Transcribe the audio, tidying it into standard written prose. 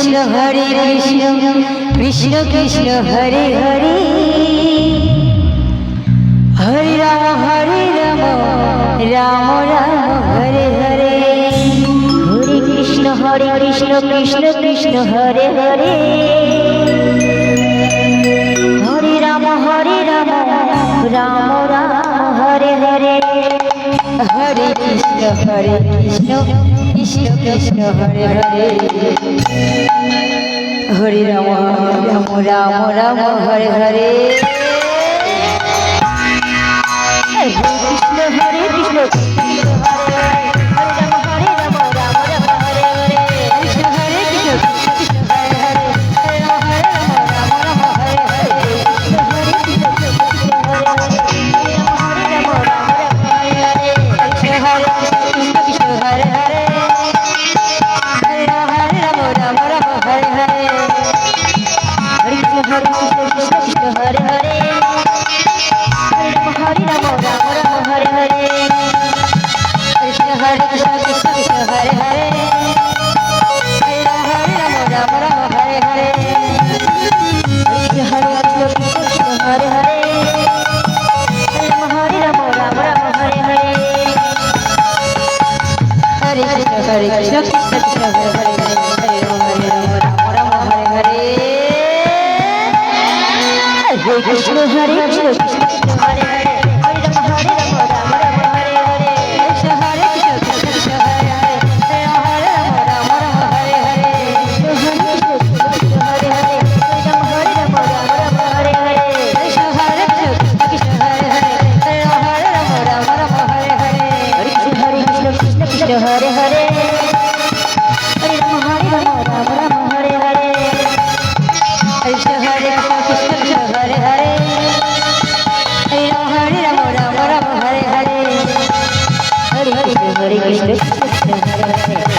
Krishna Hare Krishna Krishna Krishna Hare Hare Hare Ram Ram Ram Hare Hare Hare Krishna Krishna Krishna Hare Hare Hare Ram Ram Ram Hare Hare Hare Krishna Krishna Krishna Hare Hare Hare Ram Ram Ram Hare Hare Krishna Hare Krishna Krishna Hare Hare Hare Ram Ram Ram Hare Hare Krishna Hare Krishna Krishna Hare Hare Hare Ram Ram Hare Hare Krishna Hare Krishna Krishna Hare Hare Hare Ram Ram Hare Hare Krishna Hare Krishna Krishna Hare Hare Hare Ram Ram Hare Hare Hare Krishna Hare Krishna Krishna Hare Hare Hare Ram Ram Hare Hare Krishna Hare Krishna Krishna Hare Hare Hare Ram Ram Hare Hare Krishna Hare Krishna Krishna Hare Hare Hare Ram Ram Hare Hare Hare Krishna Krishna Krishna Hare Hare Hare Ram Hare Hare Hare Krishna Hare Krishna Krishna Krishna Hare Hare Hare Ram Ram Hare Hare Krishna Hare Krishna Krishna Hare Hare Hare Ram Ram Hare Hare Krishna Hare Krishna Krishna Hare Hare Hare Ram Hare Hare Krishna Hare Krishna Krishna Hare Hare Hare Ram Ram Hare Hare Hare Krishna Hare Krishna Krishna Krishna Hare Hare Hare Ram Ram Hare Hare Krishna Hare Krishna Krishna Hare Hare Hare Ram Ram Hare Hare Hare Krishna Hare Krishna Krishna Hare Hare